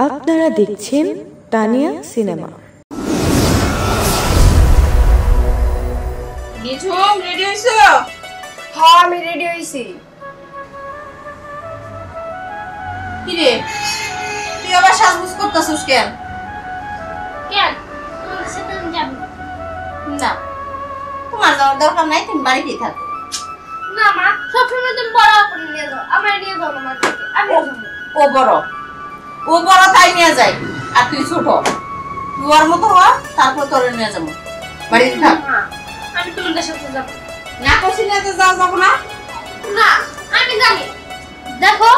আপনারা দেখছেন তানিয়া সিনেমা। নিঝুম রেডি হইছো? হ্যাঁ আমি রেডি হইছি। কি রে তুই আবার সাজগুজ করতেছিস কেন? কেন তোমার সাথে যাব না তোমার যাওয়ার দরকার নাই, তুমি বাড়িতেই থাকো। না মা, সবসময় তুমি বড় করে নিয়ে যাও, আমার নিয়ে যাও না মাকে। আমি যাবো। ও বড় তাই নিয়ে যায়, আর তুই ছোট। তুই ওর মতো হ, তারপর তোরে নিয়ে যাবো। বাড়িতে থাক। আমি তোমাদের সাথে যাব না। কইছি না তো যাবো না। না আমি জানি। দেখো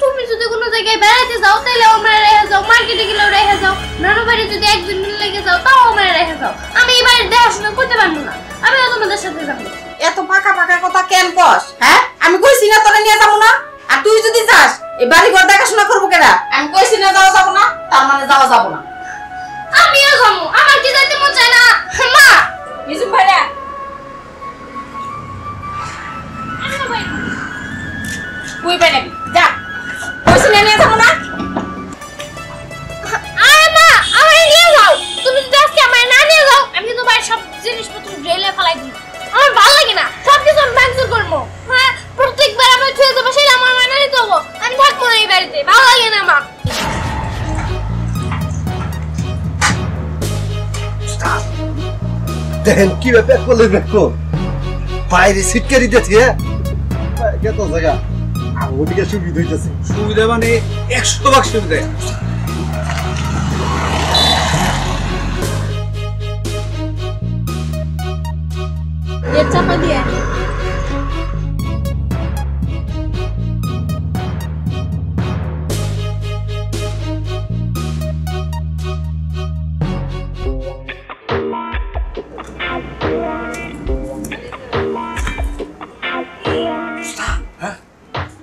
তুমি যদি কোনো জায়গায় বেড়াতে যাও তাহলে আমরা রেখে যাও, মার্কেটে গেলেও রেখে যাও, নানু বাড়ি যদি একদিন লেগে যাও তাও আমরা রেখে যাও। আমি এই বাড়ির দেখাশোনা করতে পারবো না, আমিও তোমাদের সাথে যাবো। এত ফাঁকা ফাঁকা কথা কেন কস? হ্যাঁ আমি কইছি না তোরে নিয়ে যাবো না। আর তুই যদি যাস এই বাড়ি ঘর দেখাশোনা করবো কেডা? আমি কইছি না যাওয়া যাবো না, তার মানে যাওয়া যাবো না। আমিও যাবো, আমার কি যাইতে মন চায় না। মা নিজু ভাইরা কই পাই নাকি? যা কইছি না নিয়ে যাবো না। আরে মা আমারে নিয়ে যাও। তুমি যদি আজকে আমারে না নিয়ে যাও আমি কিন্তু বাড়ির সব জিনিসপত্র ড্রেলে ফেলাই দিই। আমার ভালো লাগে না, সব কিছু আমি ভাঙচুর করবো। হ্যাঁ প্রত্যেকবার আমি ছুঁয়ে যাবো, সেটা আমার মানা নিতে হবো। আমি থাকবো না এই বাড়িতে, ভালো লাগে না মা। দেখেন কি ব্যাপার করলে দেখো বাইরে সিটকারি দিয়েছে। কত জায়গা ওদিকে সুবিধা হইতেছে। সুবিধা মানে 100 সুবিধা। চাপা দিয়ে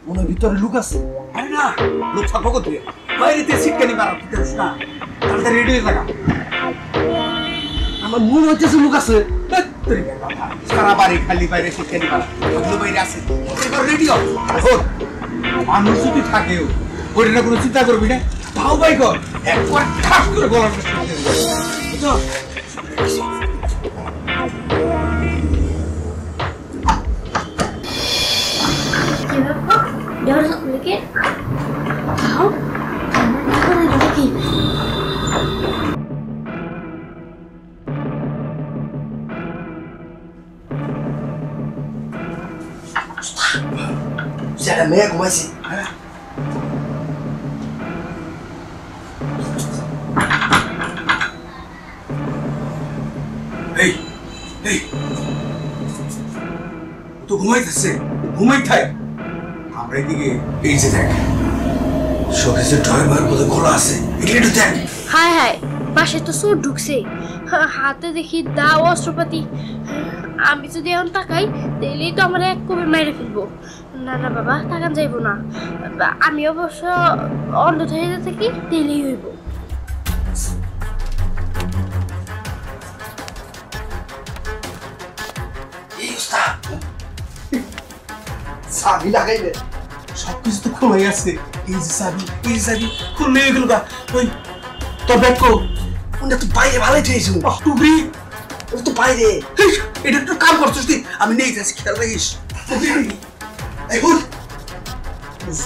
মনে ভিতরে লোক আছে। আরে না লোক থাকবো কোথায়? বাইরেতে সিটকানি মারা দিতেছিস না, তাড়াতাড়ি রেডি হয়ে থাকা। আমার মনে হইতেছে লোক আছে। সারা বাড়ি খালি বাইরে সিটকানি মারা, ওগুলো বাইরে আছে। রেডি হ। মানুষ যদি থাকেও ওইটা না কোনো চিন্তা করবি না, ভাও ভাই কর একবার ঠাস করে গলার বুঝছো? সেটা মেয়ে ঘুমাইছি। এই এই তো ঘুমাইতেছে, ঘুমাই থাক। আমরা এদিকে এই যে দেখ শোকেসের ড্রয়ার বোধহয় খোলা আছে, এগুলো একটু দেখ। হায় হায় পাশে তো চোর ঢুকছে, হাতে দেখি দা অস্ত্রপাতি। আমি যদি এখন তাকাই তাহলেই তো আমার এক কোপে মেরে ফেলবো। না না বাবা তাকান যাইবো না, আমি অবশ্য অন্ধ হয়ে থাকি তাইলেই হইব। চাবি লাগাইলে সবকিছু তো খোলাই আছে। এই যে চাবি, এই যে চাবি খুললে এগুলো গা। ওই তোর ব্যাগ কো? ওটা তো বাইরে ভালোই ঠেয়েছু। টুকরি ওটা তো বাইরে। এটা তো কাম করছিস তুই, আমি নেই যাচ্ছি, খেয়াল রাখিস। এই হুল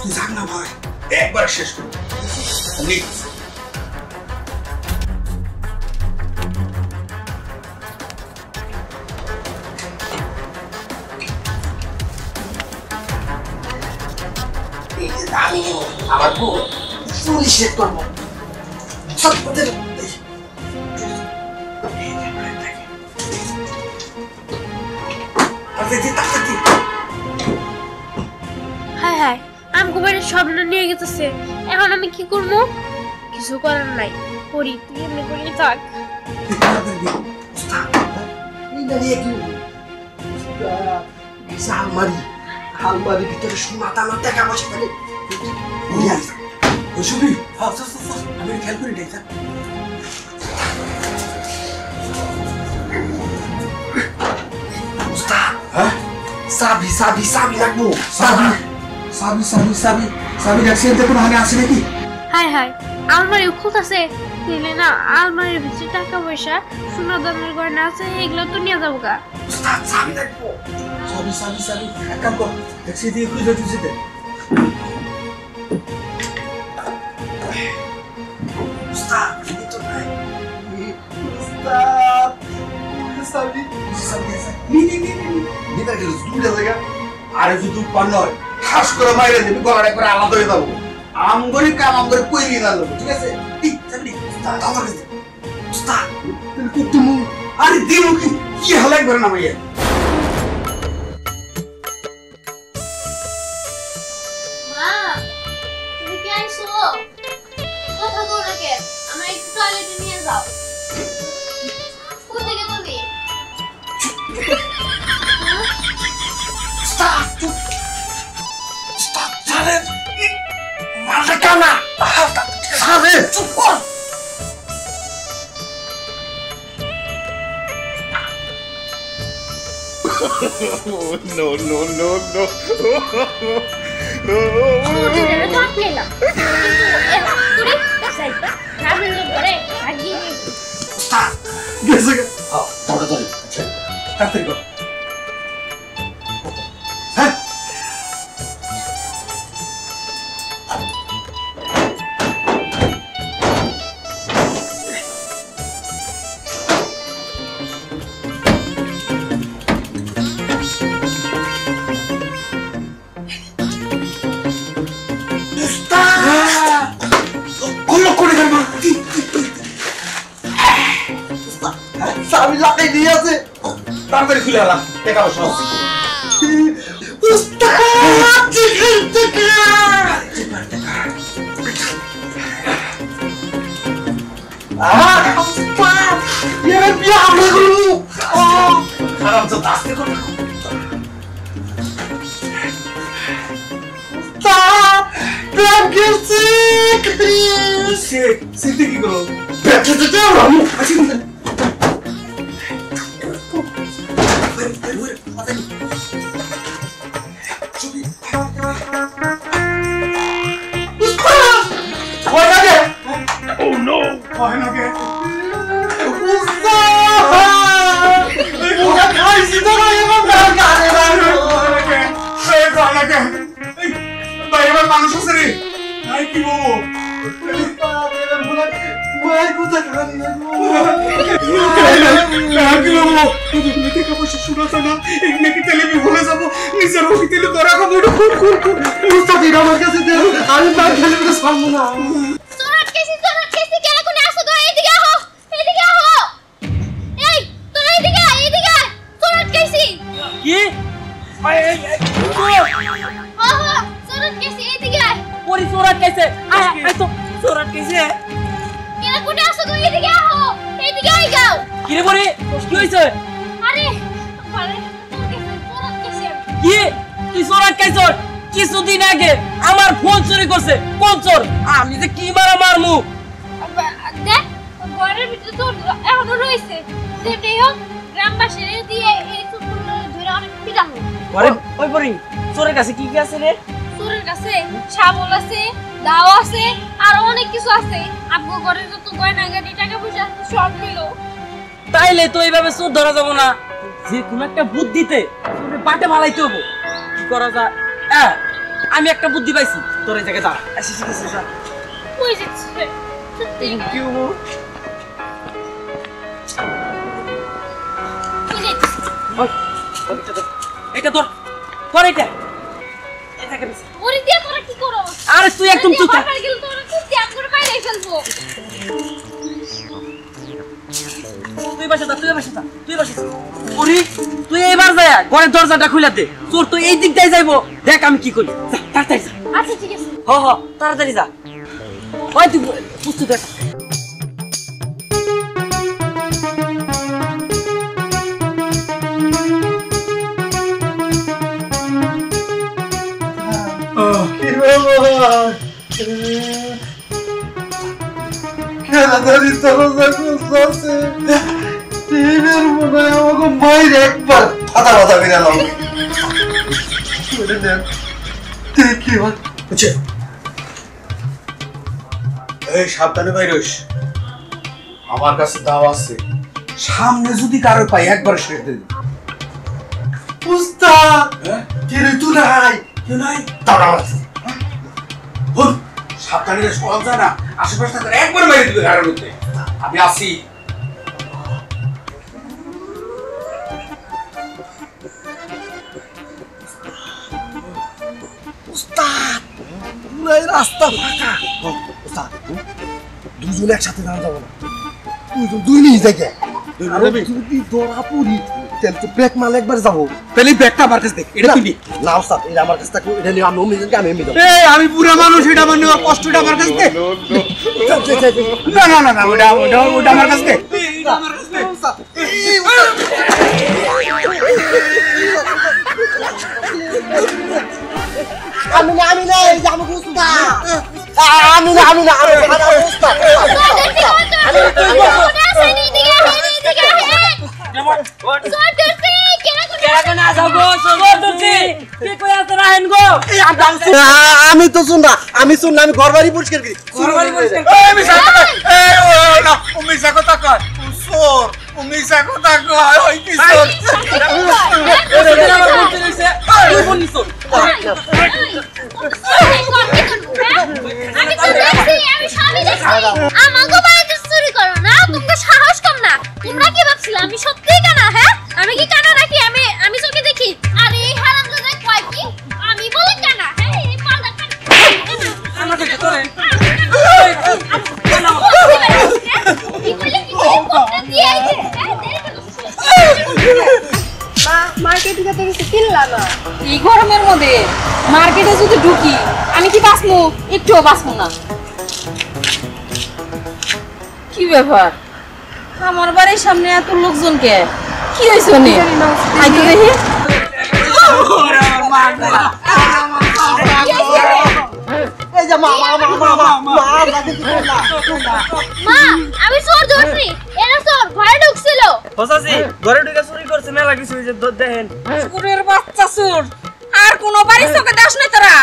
তুই যাক না ভাই, একবার শেষ করবো। নেই আমি আমার বউ পুলিশ চেক করবো। হায় হায় আমগো বাড়ির স্বপ্ন নিয়ে গেছে, এখন আমি কি করবো? কিছু করার নাই, করি তুই এমনি করি থাক। আলমারির ভিতরে সোনা দানা টাকা পয়সা থাকে। আমি খেয়াল করি নাই। সাবি সাবি সাবি লাগবো সাবি সাবি সাবি সাবি সাবি রাখছেন দেখুন হানে আছে নাকি হাই হাই আলমারি খুলতেছে দিলে না আলমারির ভিতরে টাকা পয়সা সোনা দামের গয়না আছে এগুলো তো নিয়ে যাবো গা উস্তাদ সাবি লাগবো সাবি সাবি সাবি কাম কর দেখছি দিয়ে খুঁজে দিতে দে উস্তাদ এই তো নাই উস্তাদ সাবি সাবি নি নি নি নি নিটা গেল দুইটা জায়গা আরে শুধু পান নয় ঠাস করে মাইরে দিবি গলাটা করে আলাদা হয়ে যাবো আমগরি কাম আমগরি কইরি না লোক ঠিক আছে ঠিক চাবি উস্তাদ আমার কাছে উস্তাদ তুমি কুটুমু আরে দিমু কি হালাই করে না মাইয়া মা তুমি কি আইছো কথা বলো না কে আমায় একটু টয়লেটে নিয়ে যাও কোথায় গেল তুমি Stop! Stop! Sabe? Manda cana! Sabe? Socorro! No, no, no, no. ওরে তো পেলাম তুই সাইডটা রামের ঘরে আগিয়ে Stop! গেছে গে তাড়াতাড়ি তাড়াতাড়ি কর হ্যাঁ সাবি লাগাই দিয়ে আছে তাড়াতাড়ি খুলে আলাম টাকা পয়সা উস্তাদ কি করো Oh no! Why not get? মানুষ আছে রে কি বলবো কিছুদিন আগে আমার ফোন চুরি করছে কোন চোর আমি যে কি মারা মারমু দেখ ঘরের ভিতরে তো এখনো রয়েছে যেটাই হোক গ্রামবাসীরা দিয়ে এই চোরগুলো ধরে অনেক পিটানো ঘরে ওই পরি চোরের কাছে কি কি আছে রে চোরের কাছে শাবল আছে দাও আছে আর অনেক কিছু আছে আপনার ঘরে যত গয়না গাড়ি টাকা পয়সা সব নিল তাইলে তো এইভাবে চোর ধরা যাবো না যে কোন একটা বুদ্ধিতে চোরে পাটে মালাইতে হবো কি করা যায় হ্যাঁ আমি একটা বুদ্ধি পাইছি তোর এই জায়গায় দাঁড়া আসিস কই যাচ্ছে সত্যি কি এটা তোর তোর এটা ওরে দিয়ে তোরা কি করো আরে তুই একদম চুপ থাক বাবার গেল তোরা খুব ত্যাগ করে বাইরে ফেলবো তুই বসে ওরে তুই এবার যা ঘরের দরজাটা খুলে দে চোর তো এই দিকটাই যাইবো দেখ আমি কি করি তাড়াতাড়ি যা আচ্ছা ঠিক আছে হ তাড়াতাড়ি যা ওই তুই বুঝতে দেখ খেলাধুলি দরজা খুলছে টিভির মনে আমাকে মাইরে একবার ফাটা ফাটা বেরালাম নেন কি হয় বুঝছে এই সাবধানে বাইরস আমার কাছে দাও আছে সামনে যদি কারো পাই একবার শেষ দিয়ে দিই উস্তাদ কে রে তুই নাই কেউ নাই দাঁড়া আছে হুন সাবধানে রে সহজ যায় না আশেপাশে থাকলে একবার মেরে দিবে ঘরের মধ্যে আমি আসি উস্তাদ পুরাই রাস্তা ফাঁকা উস্তাদ দুজন একসাথে দাঁড়া যাবো না দুই নিয়ে যাই যদি ধরা পড়ি তাহলে তো ব্রেক মারলে একবার যাবো তাহলে ব্যাগটা আমার কাছে দেখ এটা তুই নি না উস্তাদ এটা আমার কাছে থাকবে এটা নিয়ে আমি অমিজনকে আমি এমনি যাবো আমি পুরো মানুষ এটা আমার নেওয়ার কষ্টটা আমার কাছে দে না না না না ওটা আমার কাছে দে আমার কাছে দে আমি না এই যে আমাকে উস্তাদ আমি না উস্তাদ আমি তো শুন না আমি ঘর বাড়ি পরিষ্কার করি আমি সত্যিই কানা হ্যাঁ আমি কি কানা নাকি আমি চোখে দেখি আরে এই হারামজাদা কয় কি আমি বলে কানা হ্যাঁ এই পালটা আমাকে করে মার্কেটে গিয়ে কিছু কিনলা না এই গরমের মধ্যে মার্কেটে যদি ঢুকি আমি কি বাঁচবো একটুও বাঁচবো না কি ব্যাপার আমার বাড়ির সামনে এত লোকজনকে কি হয়েছে নি আইতো দেখি এই যে মা আমি চোর ধরছি এরা চোর ঘরে ঢুকছিল বসাসি ঘরে ঢুকে চুরি করছে মেলা কিছু হইছে দেখেন চোরের বাচ্চা চোর আর কোন বাড়ির চোখে দাস নাই তোরা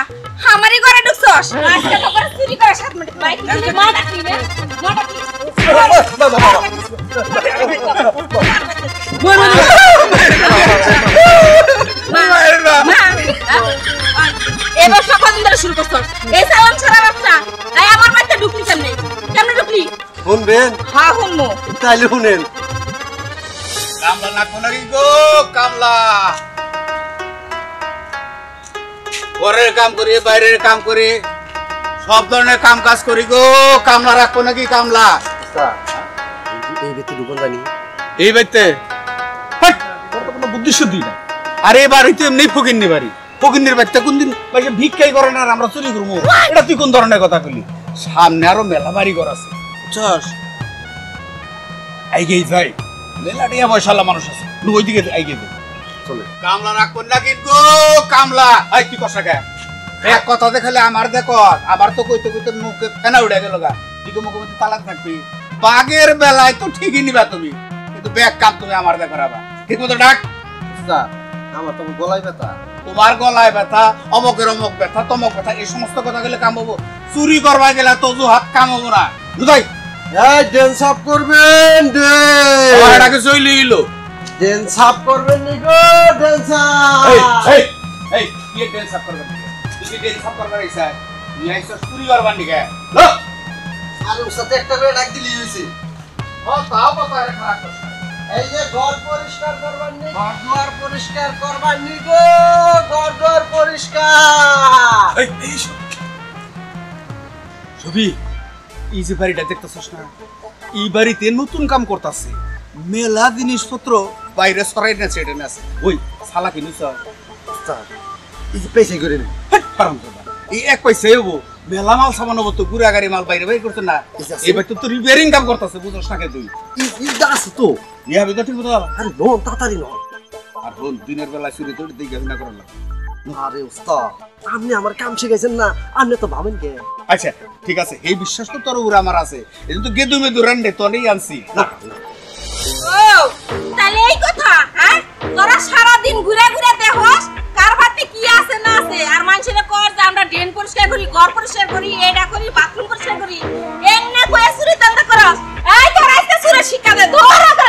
আমারই ঘরে ঢুকছস আজকে তো করে চুরি করে 7 মিনিট বাইক থেকে মা ডাকলি রে মা ডাকলি এবার সকাল ধরে শুরু করছস এই সালাম ছাড়া বাচ্চা তাই আমার বাড়িতে ঢুকলি কেমনে ঢুকলি শুনবেন হ্যাঁ শুনবো তাইলে শুনেন কামলা নাকবো নাকি গো কামলা ঘরের কাম করি বাইরের কাম করি সব ধরনের কাম কাজ করি গো কামলা রাখবো নাকি কামলা এই ব্যক্তি ঢুকুন জানি এই বাড়িতে কোনো বুদ্ধি শুদ্ধি না আরে বাড়ি তো এমনি ফকিন্নি বাড়ি ফকিন্নির বাড়িতে কোনদিন বাইরে ভিক্ষাই করে না আর আমরা চুরি করবো এটা তুই কোন ধরনের কথা বলি সামনে আরো মেলা বাড়ি ঘর আছে বুঝছস আইগেই যাই মেলা টিয়া পয়সালা মানুষ আছে ওইদিকে আইগে দে চলে কামলা রাখবো নাকি গো কামলা আই কি কষ্ট কে এক কথা দেখালে আমার দেখো আবার তো কইতে কইতে মুখে ফেনা উড়ে গেল গা দিকে মুখে মধ্যে তালাক থাকবি বাগের বেলায় তো ঠিকই নিবা তুমি কিন্তু ব্যাগ কাম তুমি আমার দেখো রাবা ঠিক মতো ডাক আমার তো গলায় ব্যথা তোমার গলায় ব্যথা অমকের অমক ব্যথা তমক ব্যথা এই সমস্ত কথা গেলে কাম হবো চুরি করবা গেলে তজু হাত কাম হবো না বুঝাই এই ডেন সাফ করবেন এটাকে চইলে গেল ডেন সাফ করবেন নি গো ডেন সাফ এই কি ডেন সাফ করবেন তুই ডেন সাফ করবার ইচ্ছা তুই আইছস চুরি করবার নিকে লো আর ওর সাথে একটা করে ডাক দিলি হইছে তাও কথা খারাপ করছ এই যে ঘর পরিষ্কার করবার নি ঘর পরিষ্কার করবার নি গো ঘর পরিষ্কার এই ছবি এই যে বাড়িটা দেখতেছস না এই বাড়িতে নতুন কাম করতেছে মেলা জিনিসপত্র বাইরে সরাই না ছেড়ে না আছে ওই শালা কিনিস এই যে পয়সা করে নি এই এক পয়সাই হবো মেলা মাল সামান হবো তো গুড়া গাড়ি মাল বাইরে বাইর করছে না এবার তো রিপেয়ারিং কাম করতেছে বুঝছ না কে তুই আছে তো ইয়া বিদা ঠিক মতো আরে লোন তাড়াতাড়ি লোন আর হল দিনের বেলা চুরি তোর দিকে না করালাম আরে উস্তাদ আপনি আমার কাম শিখাইছেন না আপনি তো ভাবেন কে আচ্ছা ঠিক আছে এই বিশ্বাস তো তোর উপরে আমার আছে এই তো গেদু মেদু রান্ডে তোরই আনছি না ও তাহলে এই কথা হ্যাঁ তোরা সারা দিন ঘুরে ঘুরে দেখোস কার ভাতে কি আছে না আছে করি এটা করি বাথরুম পরিষ্কার করি এন্নে কই চুরি দান্দা করস এই তোর আজকে চুরি শিক্ষা দে ধর